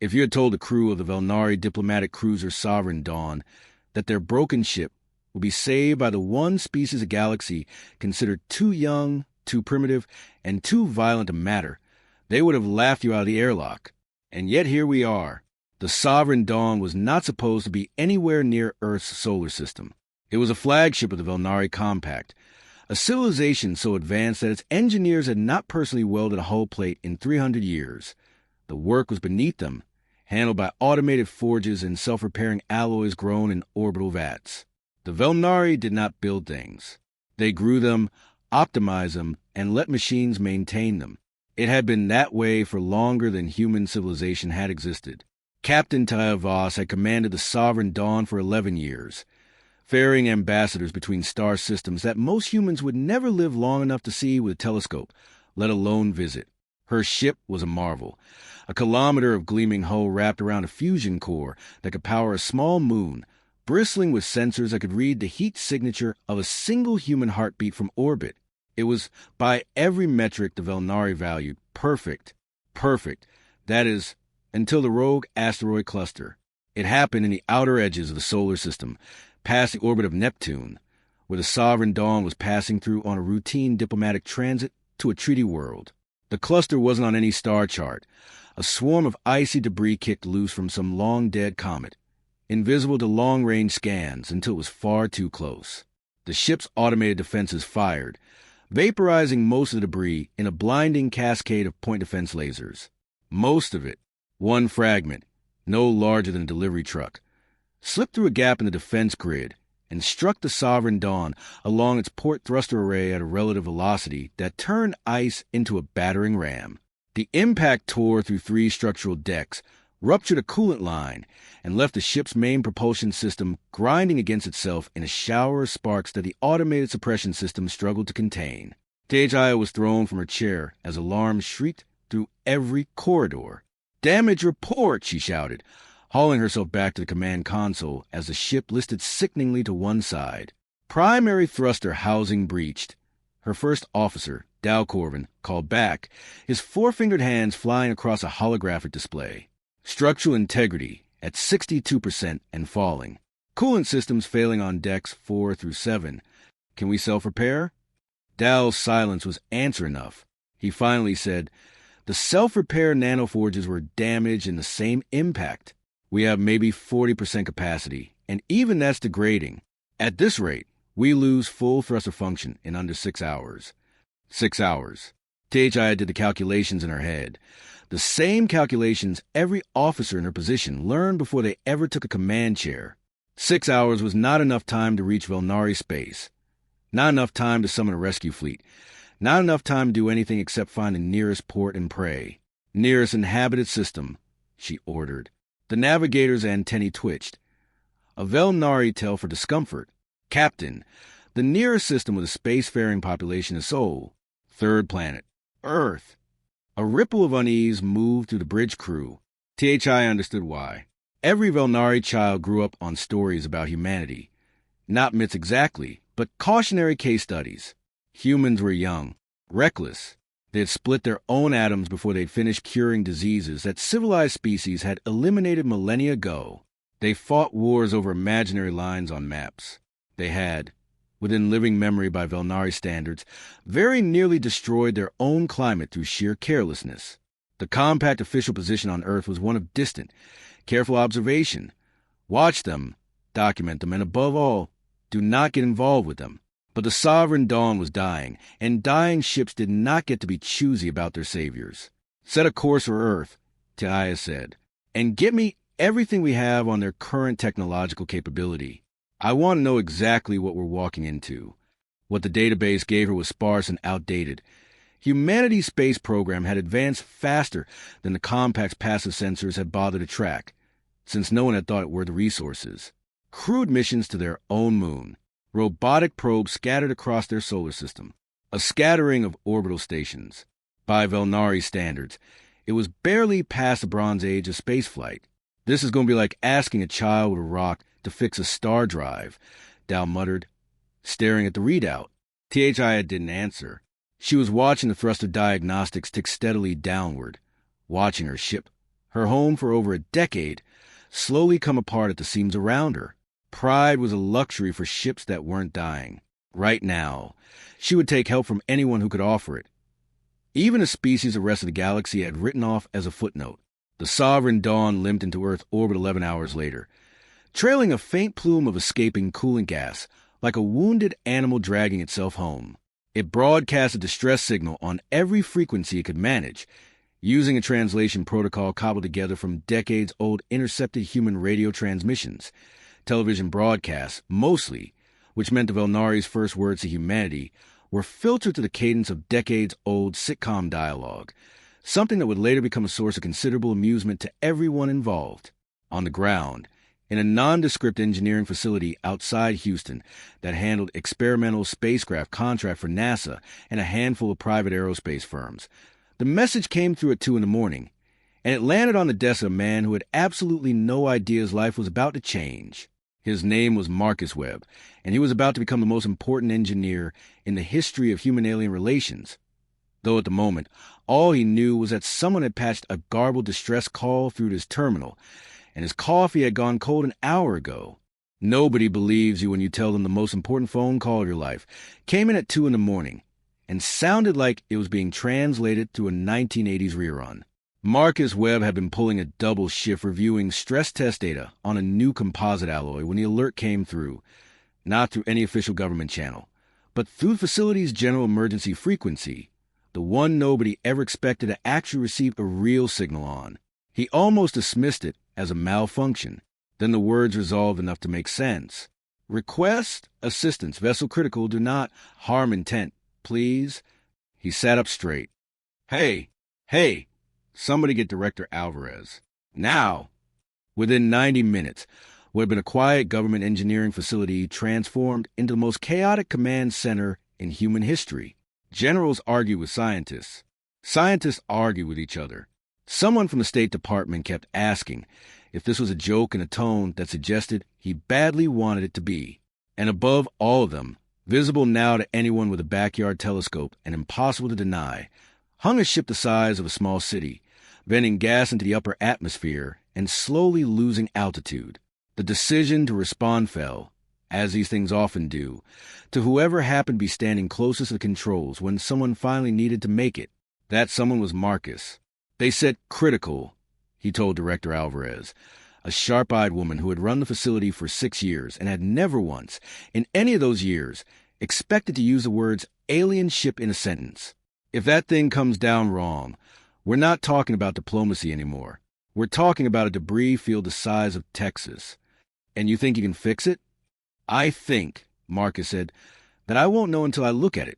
If you had told the crew of the Velnari diplomatic cruiser Sovereign Dawn that their broken ship would be saved by the one species of galaxy considered too young, too primitive, and too violent to matter, they would have laughed you out of the airlock. And yet here we are. The Sovereign Dawn was not supposed to be anywhere near Earth's solar system. It was a flagship of the Velnari Compact, a civilization so advanced that its engineers had not personally welded a hull plate in 300 years. The work was beneath them, handled by automated forges and self-repairing alloys grown in orbital vats. The Velnari did not build things. They grew them, optimized them, and let machines maintain them. It had been that way for longer than human civilization had existed. Captain Taya Voss had commanded the Sovereign Dawn for 11 years, ferrying ambassadors between star systems that most humans would never live long enough to see with a telescope, let alone visit. Her ship was a marvel, a kilometer of gleaming hull wrapped around a fusion core that could power a small moon, bristling with sensors that could read the heat signature of a single human heartbeat from orbit. It was, by every metric the Velnari valued, perfect. Perfect. That is, until the rogue asteroid cluster. It happened in the outer edges of the solar system, past the orbit of Neptune, where the Sovereign Dawn was passing through on a routine diplomatic transit to a treaty world. The cluster wasn't on any star chart. A swarm of icy debris kicked loose from some long-dead comet, invisible to long-range scans until it was far too close. The ship's automated defenses fired, vaporizing most of the debris in a blinding cascade of point defense lasers. Most of it, one fragment, no larger than a delivery truck, slipped through a gap in the defense grid and struck the Sovereign Dawn along its port thruster array at a relative velocity that turned ice into a battering ram. The impact tore through 3 structural decks, ruptured a coolant line, and left the ship's main propulsion system grinding against itself in a shower of sparks that the automated suppression system struggled to contain. Tejaya was thrown from her chair as alarms shrieked through every corridor. "Damage report!" she shouted, hauling herself back to the command console as the ship listed sickeningly to one side. Primary thruster housing breached. Her first officer, Dow Corvin, called back, his 4-fingered hands flying across a holographic display. Structural integrity at 62% and falling. Coolant systems failing on decks 4 through 7. Can we self-repair? Dow's silence was answer enough. He finally said, "The self-repair nanoforges were damaged in the same impact. We have maybe 40% capacity, and even that's degrading. At this rate, we lose full thruster function in under 6 hours. 6 hours. Tejaya did the calculations in her head. The same calculations every officer in her position learned before they ever took a command chair. 6 hours was not enough time to reach Velnari space. Not enough time to summon a rescue fleet. Not enough time to do anything except find the nearest port and pray. Nearest inhabited system, she ordered. The navigator's antennae twitched. A Velnari tell for discomfort. Captain, the nearest system with a spacefaring population is Sol. 3rd planet, Earth. A ripple of unease moved through the bridge crew. THI understood why. Every Velnari child grew up on stories about humanity. Not myths exactly, but cautionary case studies. Humans were young, reckless. They had split their own atoms before they'd finished curing diseases that civilized species had eliminated millennia ago. They fought wars over imaginary lines on maps. They had, within living memory by Velnari standards, very nearly destroyed their own climate through sheer carelessness. The compact official position on Earth was one of distant, careful observation. Watch them, document them, and above all, do not get involved with them. But the Sovereign Dawn was dying, and dying ships did not get to be choosy about their saviors. Set a course for Earth, Taya said, and get me everything we have on their current technological capability. I want to know exactly what we're walking into. What the database gave her was sparse and outdated. Humanity's space program had advanced faster than the Compact's passive sensors had bothered to track, since no one had thought it worth the resources. Crude missions to their own moon. Robotic probes scattered across their solar system. A scattering of orbital stations. By Velnari standards, it was barely past the Bronze Age of spaceflight. This is going to be like asking a child with a rock to fix a star drive, Dow muttered, staring at the readout. THI didn't answer. She was watching the thruster diagnostics tick steadily downward, watching her ship her home for over a decade, slowly come apart at the seams around her. Pride was a luxury for ships that weren't dying. Right now, she would take help from anyone who could offer it. Even a species the rest of the galaxy had written off as a footnote. The Sovereign Dawn limped into Earth orbit 11 hours later, trailing a faint plume of escaping coolant gas, like a wounded animal dragging itself home. It broadcast a distress signal on every frequency it could manage, using a translation protocol cobbled together from decades-old intercepted human radio transmissions, television broadcasts, mostly, which meant the Velnari's first words to humanity, were filtered to the cadence of decades-old sitcom dialogue, something that would later become a source of considerable amusement to everyone involved. On the ground, in a nondescript engineering facility outside Houston that handled experimental spacecraft contract for NASA and a handful of private aerospace firms, the message came through at 2 a.m, and it landed on the desk of a man who had absolutely no idea his life was about to change. His name was Marcus Webb, and he was about to become the most important engineer in the history of human-alien relations. Though at the moment, all he knew was that someone had patched a garbled distress call through to his terminal, and his coffee had gone cold an hour ago. Nobody believes you when you tell them the most important phone call of your life came in at 2 a.m, and sounded like it was being translated through a 1980s rerun. Marcus Webb had been pulling a double shift reviewing stress test data on a new composite alloy when the alert came through, not through any official government channel, but through the facility's general emergency frequency, the one nobody ever expected to actually receive a real signal on. He almost dismissed it as a malfunction. Then the words resolved enough to make sense. Request assistance, vessel critical, do not harm intent, please. He sat up straight. Hey! Somebody get Director Alvarez. Now! Within 90 minutes, what had been a quiet government engineering facility transformed into the most chaotic command center in human history. Generals argue with scientists. Scientists argue with each other. Someone from the State Department kept asking if this was a joke in a tone that suggested he badly wanted it to be. And above all of them, visible now to anyone with a backyard telescope and impossible to deny, hung a ship the size of a small city, venting gas into the upper atmosphere and slowly losing altitude. The decision to respond fell, as these things often do, to whoever happened to be standing closest to the controls when someone finally needed to make it. That someone was Marcus. They said critical, he told Director Alvarez, a sharp-eyed woman who had run the facility for 6 years and had never once, in any of those years, expected to use the words alien ship in a sentence. If that thing comes down wrong, we're not talking about diplomacy anymore. We're talking about a debris field the size of Texas. And you think you can fix it? I think, Marcus said, that I won't know until I look at it.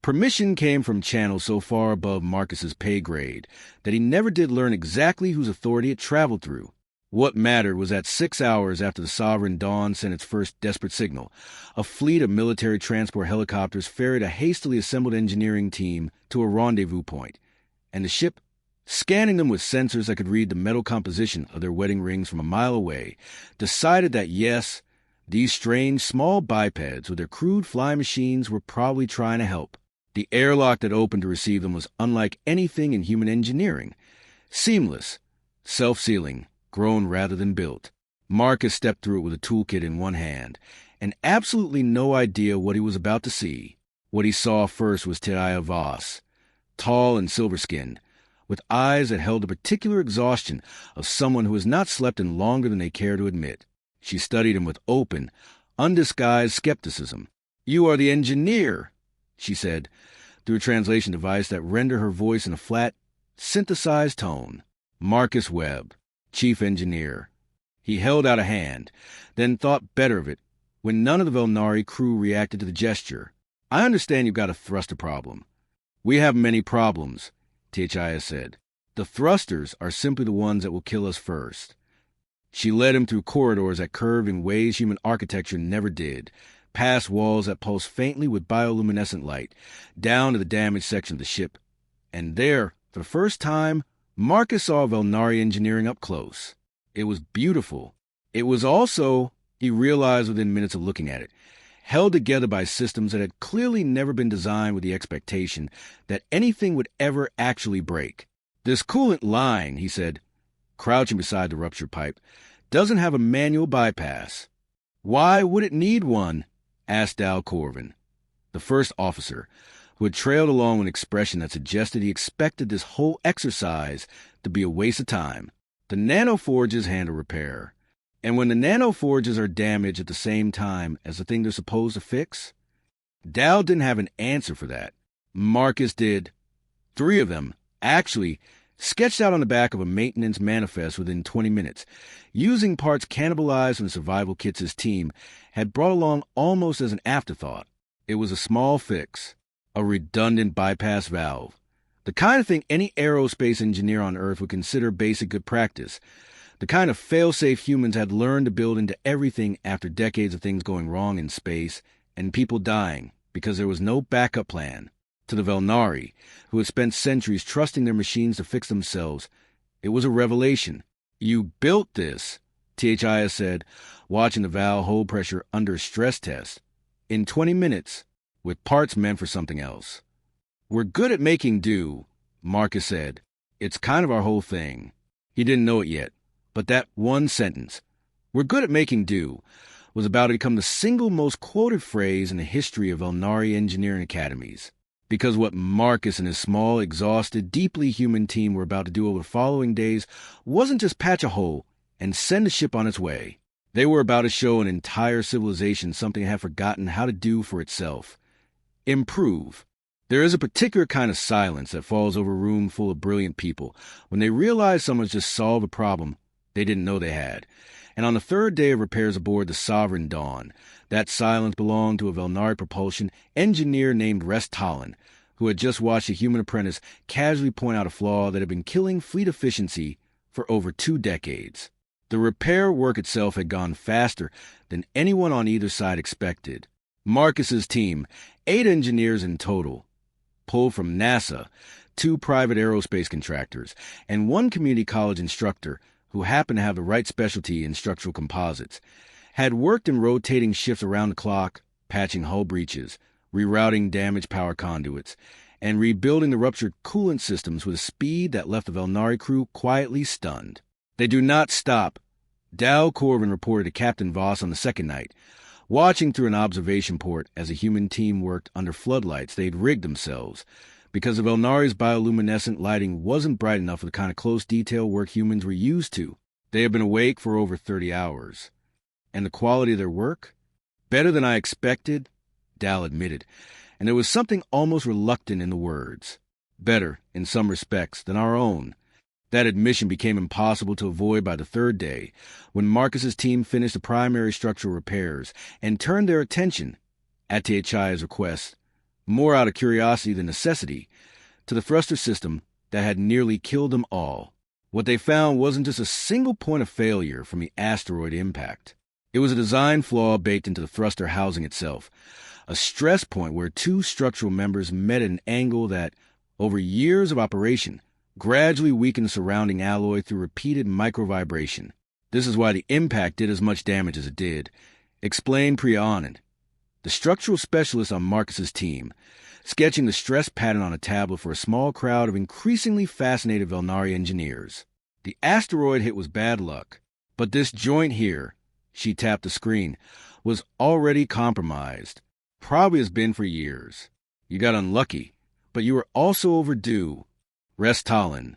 Permission came from channels so far above Marcus's pay grade that he never did learn exactly whose authority it traveled through. What mattered was that 6 hours after the Sovereign Dawn sent its first desperate signal, a fleet of military transport helicopters ferried a hastily assembled engineering team to a rendezvous point, and the ship, scanning them with sensors that could read the metal composition of their wedding rings from a mile away, decided that yes, these strange small bipeds with their crude flying machines were probably trying to help. The airlock that opened to receive them was unlike anything in human engineering. Seamless, self-sealing, grown rather than built. Marcus stepped through it with a toolkit in one hand, and absolutely no idea what he was about to see. What he saw first was Teraya Voss, tall and silver-skinned, with eyes that held the particular exhaustion of someone who has not slept in longer than they care to admit. She studied him with open, undisguised skepticism. "You are the engineer," she said, through a translation device that rendered her voice in a flat, synthesized tone. Marcus Webb, chief engineer. He held out a hand, then thought better of it when none of the Velnari crew reacted to the gesture. "I understand you've got a thruster problem." "We have many problems," Tchaya said. "The thrusters are simply the ones that will kill us first." She led him through corridors that curved in ways human architecture never did, past walls that pulsed faintly with bioluminescent light, down to the damaged section of the ship. And there, for the first time, Marcus saw Velnari engineering up close. It was beautiful. It was also, he realized within minutes of looking at it, held together by systems that had clearly never been designed with the expectation that anything would ever actually break. "This coolant line," he said, crouching beside the ruptured pipe, doesn't have a manual bypass. Why would it need one? Asked Dal Corvin, the first officer, who had trailed along with an expression that suggested he expected this whole exercise to be a waste of time. The nanoforges handle repair. And when the nanoforges are damaged at the same time as the thing they're supposed to fix? Dal didn't have an answer for that. Marcus did. 3 of them, actually, sketched out on the back of a maintenance manifest within 20 minutes, using parts cannibalized from the survival kits his team had brought along almost as an afterthought. It was a small fix, a redundant bypass valve, the kind of thing any aerospace engineer on Earth would consider basic good practice, the kind of fail-safe humans had learned to build into everything after decades of things going wrong in space and people dying because there was no backup plan. To the Velnari, who had spent centuries trusting their machines to fix themselves, it was a revelation. "You built this," THIS said, watching the valve hold pressure under a stress test, "in 20 minutes, with parts meant for something else." "We're good at making do," Marcus said. "It's kind of our whole thing." He didn't know it yet, but that one sentence, "we're good at making do," was about to become the single most quoted phrase in the history of Velnari engineering academies. Because what Marcus and his small, exhausted, deeply human team were about to do over the following days wasn't just patch a hole and send the ship on its way. They were about to show an entire civilization something it had forgotten how to do for itself. Improve. There is a particular kind of silence that falls over a room full of brilliant people when they realize someone's just solved a problem they didn't know they had. And on the 3rd day of repairs aboard the Sovereign Dawn, that silence belonged to a Velnari propulsion engineer named Rest-Talon, who had just watched a human apprentice casually point out a flaw that had been killing fleet efficiency for over 2 decades. The repair work itself had gone faster than anyone on either side expected. Marcus's team, 8 engineers in total, pulled from NASA, 2 private aerospace contractors, and 1 community college instructor who happened to have the right specialty in structural composites, had worked in rotating shifts around the clock, patching hull breaches, rerouting damaged power conduits, and rebuilding the ruptured coolant systems with a speed that left the Velnari crew quietly stunned. "They do not stop," Dal Corvin reported to Captain Voss on the 2nd night, watching through an observation port as a human team worked under floodlights they'd rigged themselves, because the Velnari's bioluminescent lighting wasn't bright enough for the kind of close detail work humans were used to. They had been awake for over 30 hours. And the quality of their work? Better than I expected, Dal admitted, and there was something almost reluctant in the words. Better, in some respects, than our own. That admission became impossible to avoid by the 3rd day, when Marcus's team finished the primary structural repairs and turned their attention, at THI's request, more out of curiosity than necessity, to the thruster system that had nearly killed them all. What they found wasn't just a single point of failure from the asteroid impact. It was a design flaw baked into the thruster housing itself, a stress point where 2 structural members met at an angle that, over years of operation, gradually weakened the surrounding alloy through repeated microvibration. This is why the impact did as much damage as it did, explained Priya Anand, the structural specialist on Marcus's team, sketching the stress pattern on a tablet for a small crowd of increasingly fascinated Velnari engineers. The asteroid hit was bad luck, but this joint here, she tapped the screen, was already compromised. Probably has been for years. You got unlucky, but you were also overdue. Rest-Talon,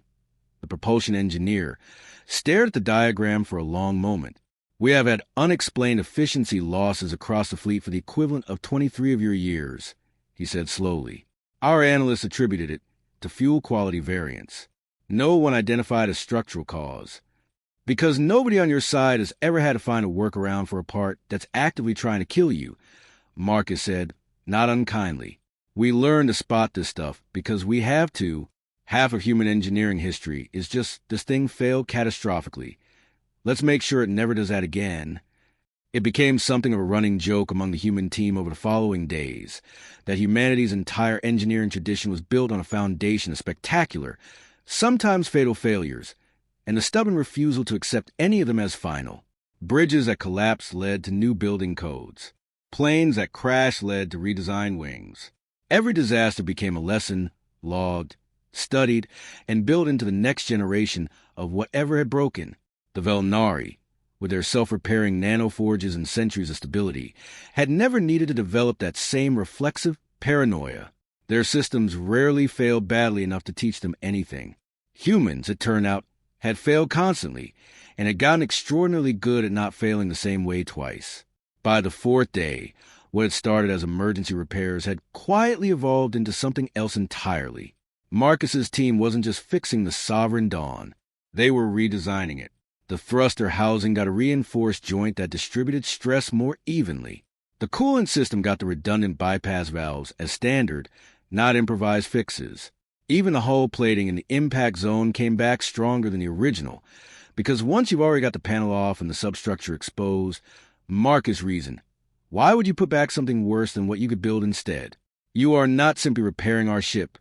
the propulsion engineer, stared at the diagram for a long moment. "We have had unexplained efficiency losses across the fleet for the equivalent of 23 of your years," he said slowly. "Our analysts attributed it to fuel quality variance. No one identified a structural cause. Because nobody on your side has ever had to find a workaround for a part that's actively trying to kill you," Marcus said, not unkindly. "We learn to spot this stuff because we have to. Half of human engineering history is just this thing failed catastrophically. Let's make sure it never does that again." It became something of a running joke among the human team over the following days that humanity's entire engineering tradition was built on a foundation of spectacular, sometimes fatal failures, and the stubborn refusal to accept any of them as final. Bridges that collapsed led to new building codes. Planes that crashed led to redesigned wings. Every disaster became a lesson, logged, studied, and built into the next generation of whatever had broken. The Velnari, with their self-repairing nanoforges and centuries of stability, had never needed to develop that same reflexive paranoia. Their systems rarely failed badly enough to teach them anything. Humans, it turned out, had failed constantly, and had gotten extraordinarily good at not failing the same way twice. By the fourth day, what had started as emergency repairs had quietly evolved into something else entirely. Marcus's team wasn't just fixing the Sovereign Dawn. They were redesigning it. The thruster housing got a reinforced joint that distributed stress more evenly. The coolant system got the redundant bypass valves as standard, not improvised fixes. Even the hull plating in the impact zone came back stronger than the original, because once you've already got the panel off and the substructure exposed, Marcus reasoned, why would you put back something worse than what you could build instead? You are not simply repairing our ship,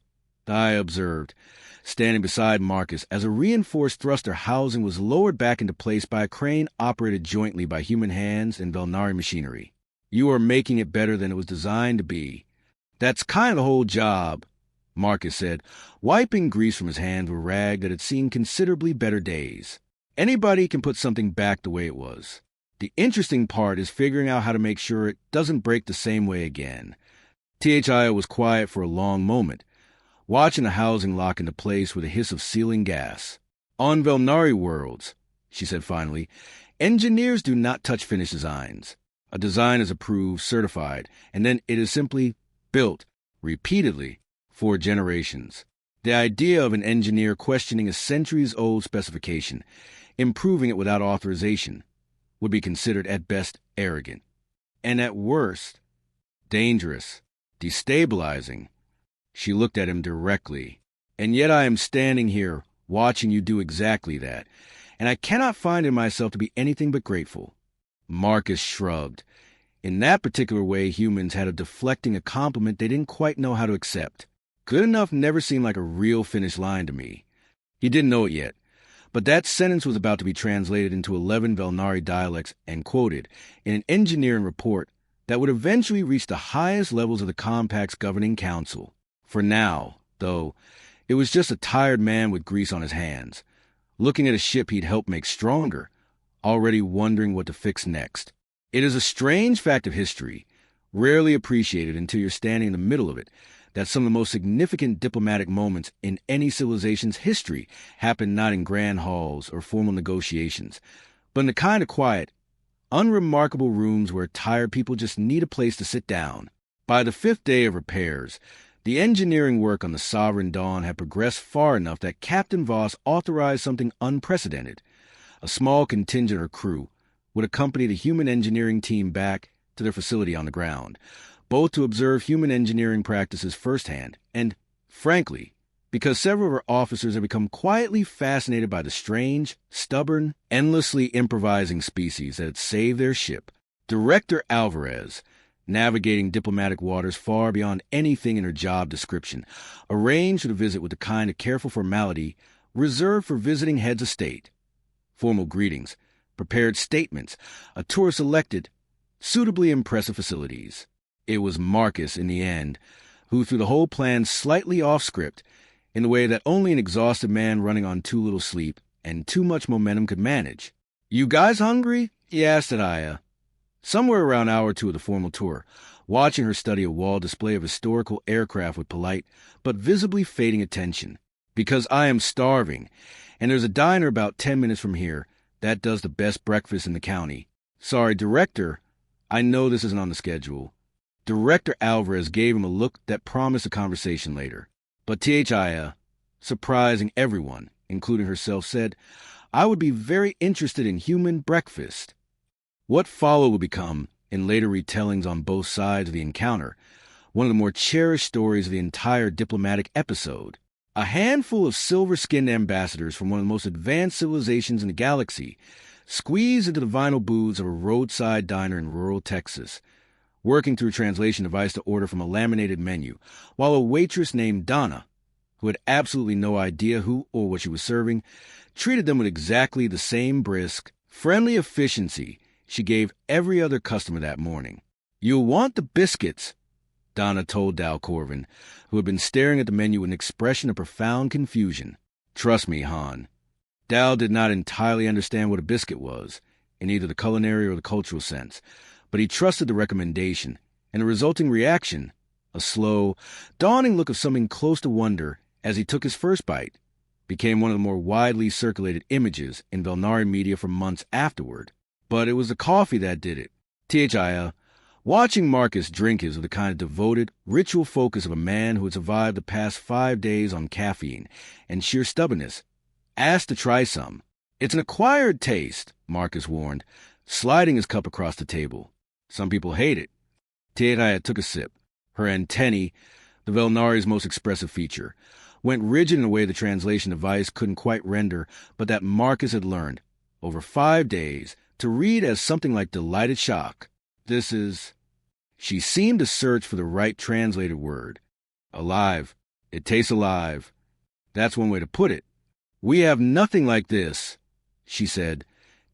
I observed, standing beside Marcus as a reinforced thruster housing was lowered back into place by a crane operated jointly by human hands and Velnari machinery. You are making it better than it was designed to be. That's kind of the whole job, Marcus said, wiping grease from his hand with a rag that had seen considerably better days. Anybody can put something back the way it was. The interesting part is figuring out how to make sure it doesn't break the same way again. THIO was quiet for a long moment, watching the housing lock into place with a hiss of sealing gas. On Velnari worlds, she said finally, engineers do not touch finished designs. A design is approved, certified, and then it is simply built, repeatedly, for generations. The idea of an engineer questioning a centuries-old specification, improving it without authorization, would be considered at best arrogant, and at worst, dangerous, destabilizing. She looked at him directly. And yet I am standing here, watching you do exactly that, and I cannot find in myself to be anything but grateful. Marcus shrugged. In that particular way, humans had of deflecting a compliment they didn't quite know how to accept. Good enough never seemed like a real finish line to me. He didn't know it yet, but that sentence was about to be translated into 11 Velnari dialects and quoted in an engineering report that would eventually reach the highest levels of the Compact's governing council. For now, though, it was just a tired man with grease on his hands, looking at a ship he'd helped make stronger, already wondering what to fix next. It is a strange fact of history, rarely appreciated until you're standing in the middle of it, that some of the most significant diplomatic moments in any civilization's history happen not in grand halls or formal negotiations, but in the kind of quiet, unremarkable rooms where tired people just need a place to sit down. By the fifth day of repairs, the engineering work on the Sovereign Dawn had progressed far enough that Captain Voss authorized something unprecedented. A small contingent or crew would accompany the human engineering team back to their facility on the ground, both to observe human engineering practices firsthand, and, frankly, because several of our officers had become quietly fascinated by the strange, stubborn, endlessly improvising species that had saved their ship. Director Alvarez, navigating diplomatic waters far beyond anything in her job description, arranged the visit with the kind of careful formality reserved for visiting heads of state. Formal greetings, prepared statements, a tour selected, suitably impressive facilities. It was Marcus, in the end, who threw the whole plan slightly off script, in the way that only an exhausted man running on too little sleep and too much momentum could manage. "You guys hungry?" he asked at Aya. Somewhere around hour 2 of the formal tour, watching her study a wall display of historical aircraft with polite but visibly fading attention. "Because I am starving, and there's a diner about 10 minutes from here that does the best breakfast in the county. Sorry, Director, I know this isn't on the schedule." Director Alvarez gave him a look that promised a conversation later. But Tia, surprising everyone, including herself, said, "I would be very interested in human breakfast." What followed would become, in later retellings on both sides of the encounter, one of the more cherished stories of the entire diplomatic episode. A handful of silver-skinned ambassadors from one of the most advanced civilizations in the galaxy squeezed into the vinyl booths of a roadside diner in rural Texas, working through a translation device to order from a laminated menu, while a waitress named Donna, who had absolutely no idea who or what she was serving, treated them with exactly the same brisk, friendly efficiency she gave every other customer that morning. "You'll want the biscuits," Donna told Dal Corvin, who had been staring at the menu with an expression of profound confusion. "Trust me, Han. Dal did not entirely understand what a biscuit was, in either the culinary or the cultural sense, but he trusted the recommendation, and the resulting reaction, a slow, dawning look of something close to wonder as he took his first bite, became one of the more widely circulated images in Velnari media for months afterward. But it was the coffee that did it. Thia, watching Marcus drink his with the kind of devoted, ritual focus of a man who had survived the past 5 days on caffeine and sheer stubbornness, asked to try some. It's an acquired taste, Marcus warned, sliding his cup across the table. Some people hate it. Thia took a sip. Her antennae, the Velnari's most expressive feature, went rigid in a way the translation device couldn't quite render, but that Marcus had learned, over 5 days, to read as something like delighted shock. This is... She seemed to search for the right translated word. Alive. It tastes alive. That's one way to put it. We have nothing like this, she said,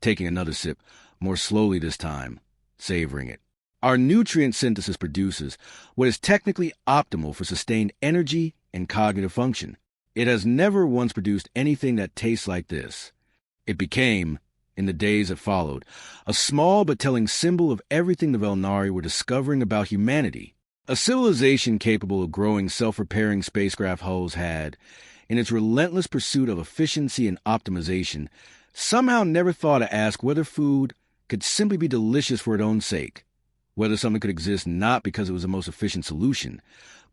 taking another sip, more slowly this time, savoring it. Our nutrient synthesis produces what is technically optimal for sustained energy and cognitive function. It has never once produced anything that tastes like this. It became, in the days that followed, a small but telling symbol of everything the Velnari were discovering about humanity. A civilization capable of growing self-repairing spacecraft hulls had, in its relentless pursuit of efficiency and optimization, somehow never thought to ask whether food could simply be delicious for its own sake, whether something could exist not because it was the most efficient solution,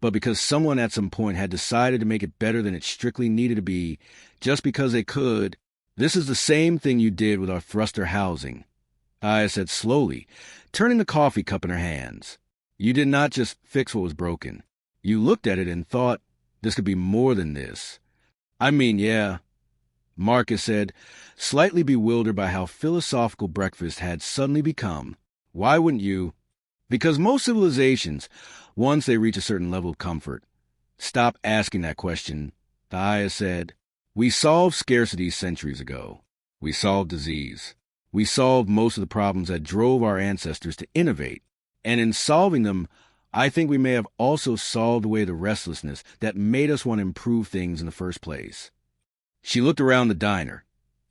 but because someone at some point had decided to make it better than it strictly needed to be, just because they could. This is the same thing you did with our thruster housing, Aya said slowly, turning the coffee cup in her hands. You did not just fix what was broken. You looked at it and thought, this could be more than this. I mean, yeah, Marcus said, slightly bewildered by how philosophical breakfast had suddenly become. Why wouldn't you? Because most civilizations, once they reach a certain level of comfort, stop asking that question, Aya said. We solved scarcity centuries ago. We solved disease. We solved most of the problems that drove our ancestors to innovate. And in solving them, I think we may have also solved away the restlessness that made us want to improve things in the first place. She looked around the diner,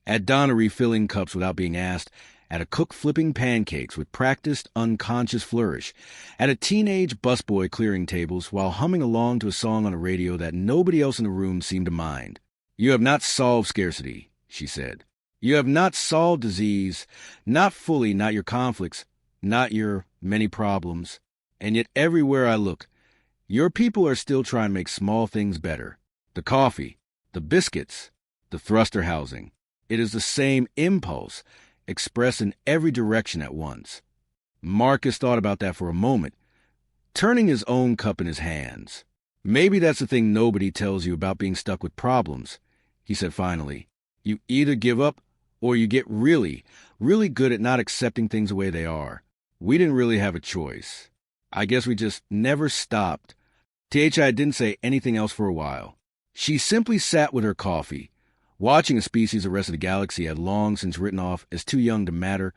at Donna refilling cups without being asked, at a cook flipping pancakes with practiced, unconscious flourish, at a teenage busboy clearing tables while humming along to a song on a radio that nobody else in the room seemed to mind. You have not solved scarcity, she said. You have not solved disease, not fully, not your conflicts, not your many problems. And yet everywhere I look, your people are still trying to make small things better. The coffee, the biscuits, the thruster housing. It is the same impulse, expressed in every direction at once. Marcus thought about that for a moment, turning his own cup in his hands. Maybe that's the thing nobody tells you about being stuck with problems, he said finally. You either give up or you get really, really good at not accepting things the way they are. We didn't really have a choice. I guess we just never stopped. Thia didn't say anything else for a while. She simply sat with her coffee, watching a species the rest of the galaxy had long since written off as too young to matter,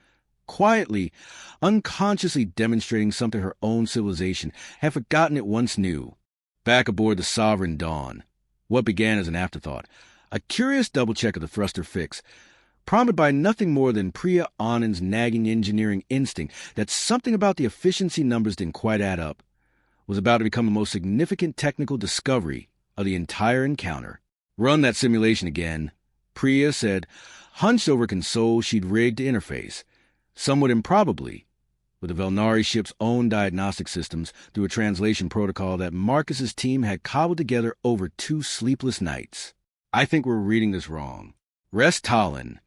quietly, unconsciously demonstrating something her own civilization had forgotten it once knew. Back aboard the Sovereign Dawn, what began as an afterthought, a curious double-check of the thruster fix, prompted by nothing more than Priya Anand's nagging engineering instinct that something about the efficiency numbers didn't quite add up, was about to become the most significant technical discovery of the entire encounter. Run that simulation again, Priya said, hunched over a console she'd rigged to interface, somewhat improbably, with the Velnari ship's own diagnostic systems through a translation protocol that Marcus's team had cobbled together over 2 sleepless nights. I think we're reading this wrong. Rest Talon,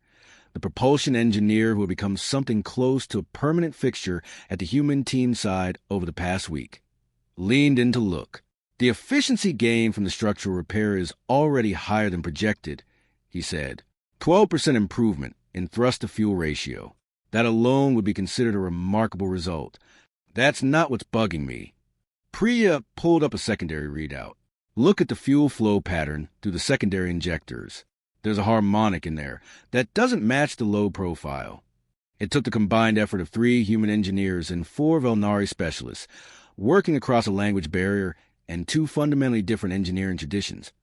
the propulsion engineer who had become something close to a permanent fixture at the human team side over the past week, leaned in to look. The efficiency gain from the structural repair is already higher than projected, he said. 12% improvement in thrust-to-fuel ratio. That alone would be considered a remarkable result. That's not what's bugging me. Priya pulled up a secondary readout. Look at the fuel flow pattern through the secondary injectors. There's a harmonic in there that doesn't match the load profile. It took the combined effort of 3 human engineers and 4 Velnari specialists, working across a language barrier and 2 fundamentally different engineering traditions.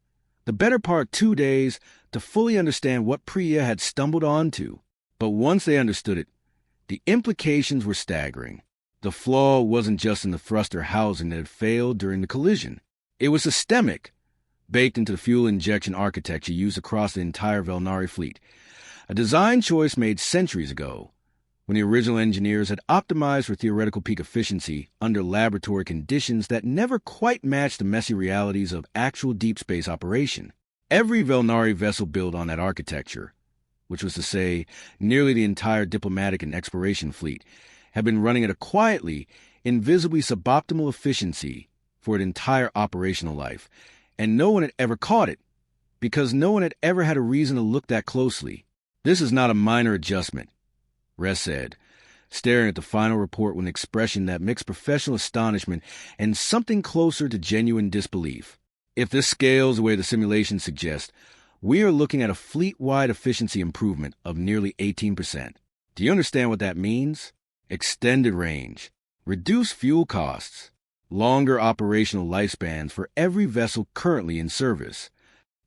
The better part 2 days to fully understand what Priya had stumbled onto. But once they understood it, the implications were staggering. The flaw wasn't just in the thruster housing that had failed during the collision. It was systemic, baked into the fuel injection architecture used across the entire Velnari fleet. A design choice made centuries ago, when the original engineers had optimized for theoretical peak efficiency under laboratory conditions that never quite matched the messy realities of actual deep space operation. Every Velnari vessel built on that architecture, which was to say nearly the entire diplomatic and exploration fleet, had been running at a quietly, invisibly suboptimal efficiency for its entire operational life, and no one had ever caught it, because no one had ever had a reason to look that closely. "This is not a minor adjustment," Ress said, staring at the final report with an expression that mixed professional astonishment and something closer to genuine disbelief. "If this scales the way the simulations suggest, we are looking at a fleet-wide efficiency improvement of nearly 18%. Do you understand what that means? Extended range, reduced fuel costs, longer operational lifespans for every vessel currently in service.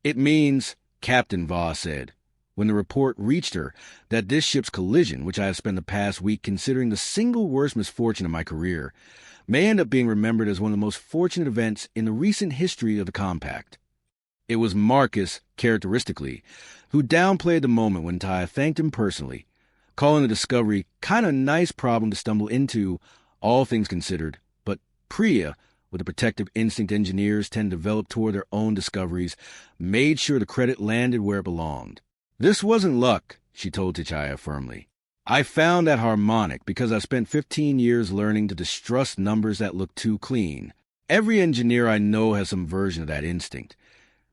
It means," Captain Voss said, when the report reached her, "that this ship's collision, which I have spent the past week considering the single worst misfortune of my career, may end up being remembered as one of the most fortunate events in the recent history of the Compact." It was Marcus, characteristically, who downplayed the moment when Taya thanked him personally, calling the discovery kind of a nice problem to stumble into, all things considered. But Priya, with the protective instinct engineers tend to develop toward their own discoveries, made sure the credit landed where it belonged. "This wasn't luck," she told Tichaya firmly. "I found that harmonic because I spent 15 years learning to distrust numbers that look too clean. Every engineer I know has some version of that instinct,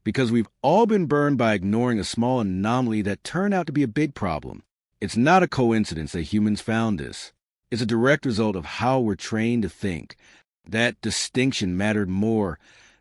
because we've all been burned by ignoring a small anomaly that turned out to be a big problem. It's not a coincidence that humans found this. It's a direct result of how we're trained to think. That distinction mattered more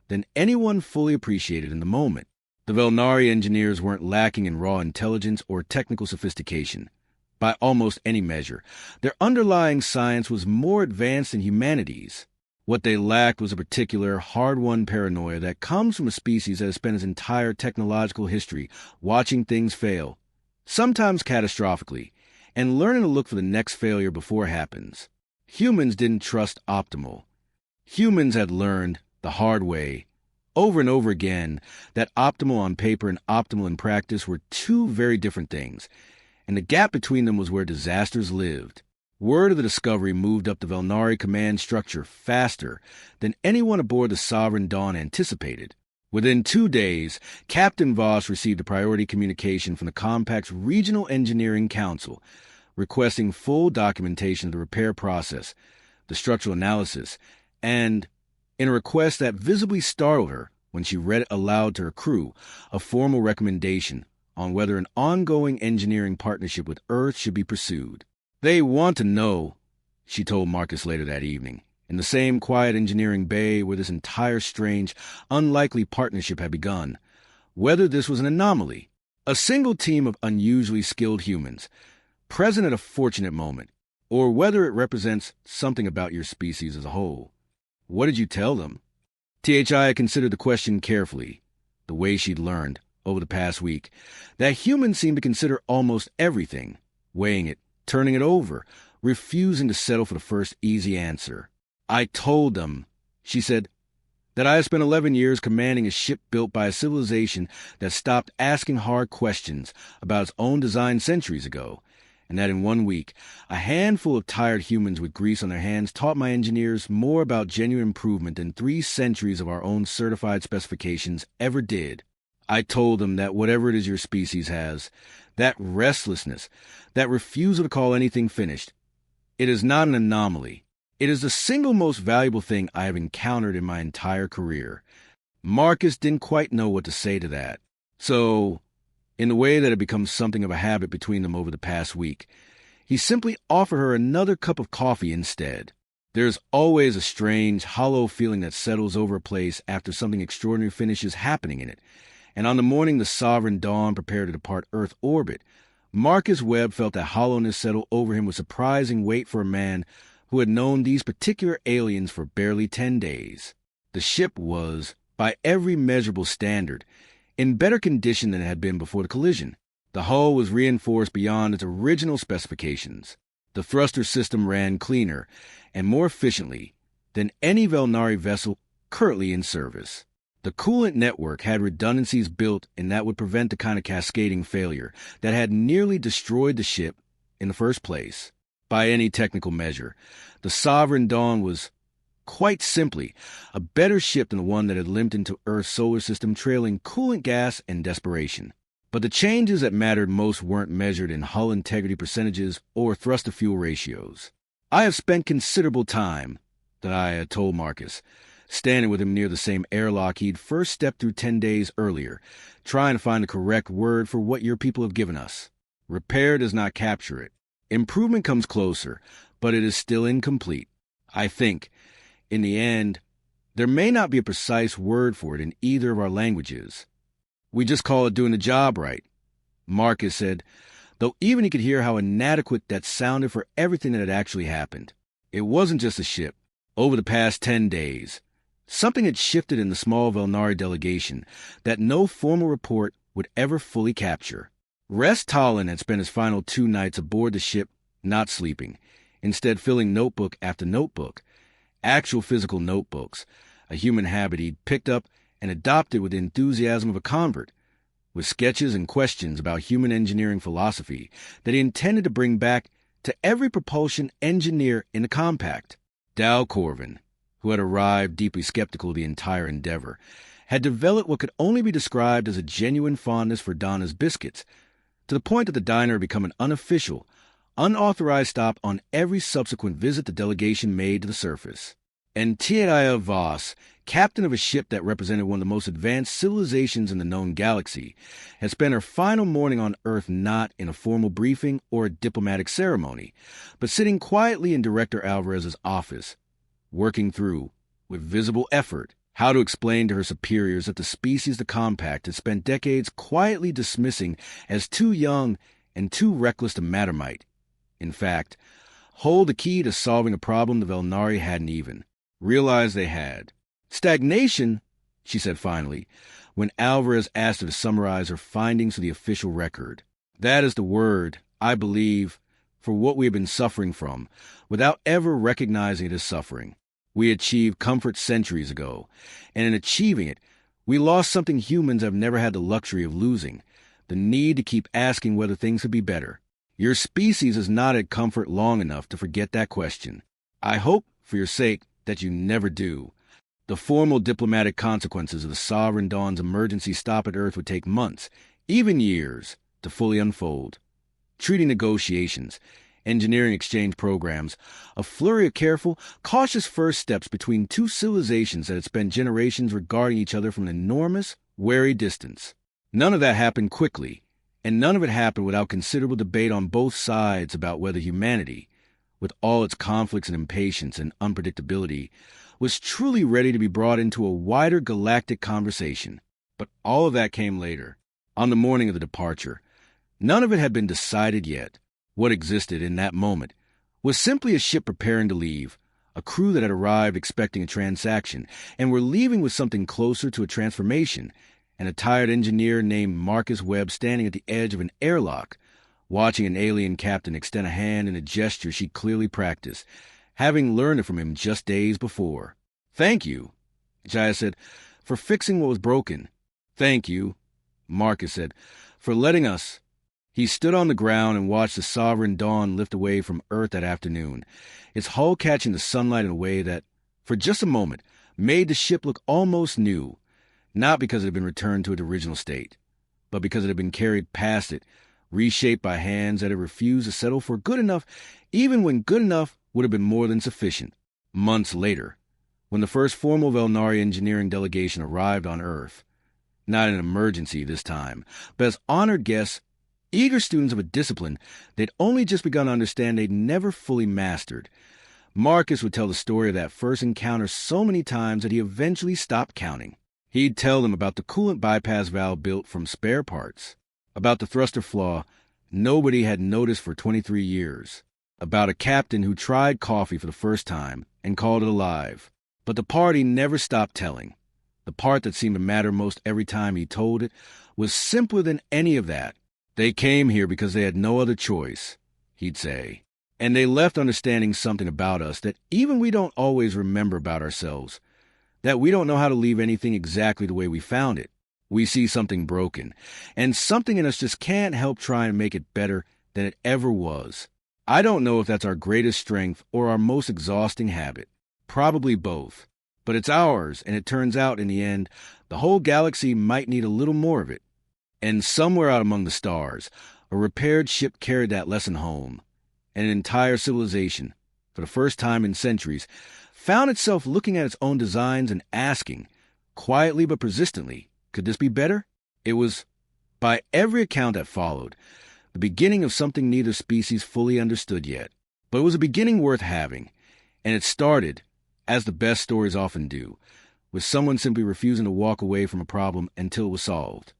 than anyone fully appreciated in the moment. The Velnari engineers weren't lacking in raw intelligence or technical sophistication. By almost any measure, their underlying science was more advanced than humanity's. What they lacked was a particular, hard-won paranoia that comes from a species that has spent its entire technological history watching things fail, sometimes catastrophically, and learning to look for the next failure before it happens. Humans didn't trust optimal. Humans had learned, the hard way, over and over again, that optimal on paper and optimal in practice were two very different things, and the gap between them was where disasters lived. Word of the discovery moved up the Velnari command structure faster than anyone aboard the Sovereign Dawn anticipated. Within 2 days, Captain Voss received a priority communication from the Compact's Regional Engineering Council, requesting full documentation of the repair process, the structural analysis, and, in a request that visibly startled her when she read it aloud to her crew, a formal recommendation on whether an ongoing engineering partnership with Earth should be pursued. "They want to know," she told Marcus later that evening, in the same quiet engineering bay where this entire strange, unlikely partnership had begun, whether this was an anomaly, a single team of unusually skilled humans, present at a fortunate moment, or whether it represents something about your species as a whole. "What did you tell them?" THI considered the question carefully, the way she'd learned, over the past week, that humans seem to consider almost everything, weighing it, turning it over, refusing to settle for the first easy answer. "I told them," she said, "that I had spent 11 years commanding a ship built by a civilization that stopped asking hard questions about its own design centuries ago, and that in 1 week, a handful of tired humans with grease on their hands taught my engineers more about genuine improvement than 3 centuries of our own certified specifications ever did. I told them that whatever it is your species has, that restlessness, that refusal to call anything finished, it is not an anomaly. It is the single most valuable thing I have encountered in my entire career." Marcus didn't quite know what to say to that. So, in the way that had become something of a habit between them over the past week, he simply offered her another cup of coffee instead. There's always a strange, hollow feeling that settles over a place after something extraordinary finishes happening in it, and on the morning the Sovereign Dawn prepared to depart Earth orbit, Marcus Webb felt that hollowness settle over him with surprising weight for a man who had known these particular aliens for barely 10 days. The ship was, by every measurable standard, in better condition than it had been before the collision. The hull was reinforced beyond its original specifications. The thruster system ran cleaner and more efficiently than any Velnari vessel currently in service. The coolant network had redundancies built in that would prevent the kind of cascading failure that had nearly destroyed the ship in the first place. By any technical measure, the Sovereign Dawn was, quite simply, a better ship than the one that had limped into Earth's solar system trailing coolant gas and desperation. But the changes that mattered most weren't measured in hull integrity percentages or thrust-to-fuel ratios. I have spent considerable time, I told Marcus, standing with him near the same airlock he'd first stepped through 10 days earlier, trying to find the correct word for what your people have given us. Repair does not capture it. Improvement comes closer, but it is still incomplete. I think, in the end, there may not be a precise word for it in either of our languages. We just call it doing the job right, Marcus said, though even he could hear how inadequate that sounded for everything that had actually happened. It wasn't just a ship. Over the past 10 days, something had shifted in the small Velnari delegation that no formal report would ever fully capture. Rest Tallinn had spent his final 2 nights aboard the ship not sleeping, instead filling notebook after notebook, actual physical notebooks, a human habit he'd picked up and adopted with the enthusiasm of a convert, with sketches and questions about human engineering philosophy that he intended to bring back to every propulsion engineer in the compact. Dal Corvin, who had arrived deeply skeptical of the entire endeavor, had developed what could only be described as a genuine fondness for Donna's biscuits, to the point that the diner had become an unofficial, unauthorized stop on every subsequent visit the delegation made to the surface. And Tiedaya Voss, captain of a ship that represented one of the most advanced civilizations in the known galaxy, had spent her final morning on Earth not in a formal briefing or a diplomatic ceremony, but sitting quietly in Director Alvarez's office, working through, with visible effort, how to explain to her superiors that the species the compact had spent decades quietly dismissing as too young and too reckless to mattermite. In fact, hold the key to solving a problem the Velnari hadn't even realized they had. Stagnation, she said finally, when Alvarez asked her to summarize her findings for the official record. That is the word, I believe, for what we have been suffering from, without ever recognizing it as suffering. We achieved comfort centuries ago, and in achieving it, we lost something humans have never had the luxury of losing, the need to keep asking whether things could be better. Your species has not had comfort long enough to forget that question. I hope, for your sake, that you never do. The formal diplomatic consequences of the Sovereign Dawn's emergency stop at Earth would take months, even years, to fully unfold. Treaty negotiations, engineering exchange programs, a flurry of careful, cautious first steps between 2 civilizations that had spent generations regarding each other from an enormous, wary distance. None of that happened quickly, and none of it happened without considerable debate on both sides about whether humanity, with all its conflicts and impatience and unpredictability, was truly ready to be brought into a wider galactic conversation. But all of that came later, on the morning of the departure. None of it had been decided yet. What existed in that moment was simply a ship preparing to leave, a crew that had arrived expecting a transaction, and were leaving with something closer to a transformation, and a tired engineer named Marcus Webb standing at the edge of an airlock, watching an alien captain extend a hand in a gesture she clearly practiced, having learned it from him just days before. "Thank you," Jaya said, "for fixing what was broken." "Thank you," Marcus said, "for letting us." He stood on the ground and watched the Sovereign Dawn lift away from Earth that afternoon, its hull catching the sunlight in a way that, for just a moment, made the ship look almost new, not because it had been returned to its original state, but because it had been carried past it, reshaped by hands that had refused to settle for good enough, even when good enough would have been more than sufficient. Months later, when the first formal Velnari engineering delegation arrived on Earth, not an emergency this time, but as honored guests, eager students of a discipline they'd only just begun to understand they'd never fully mastered, Marcus would tell the story of that first encounter so many times that he eventually stopped counting. He'd tell them about the coolant bypass valve built from spare parts, about the thruster flaw nobody had noticed for 23 years, about a captain who tried coffee for the first time and called it alive. But the party never stopped telling. The part that seemed to matter most every time he told it was simpler than any of that. They came here because they had no other choice, he'd say. And they left understanding something about us that even we don't always remember about ourselves. That we don't know how to leave anything exactly the way we found it. We see something broken, and something in us just can't help try and make it better than it ever was. I don't know if that's our greatest strength or our most exhausting habit. Probably both. But it's ours, and it turns out, in the end, the whole galaxy might need a little more of it. And somewhere out among the stars, a repaired ship carried that lesson home. And an entire civilization, for the first time in centuries, found itself looking at its own designs and asking, quietly but persistently, could this be better? It was, by every account that followed, the beginning of something neither species fully understood yet. But it was a beginning worth having, and it started, as the best stories often do, with someone simply refusing to walk away from a problem until it was solved.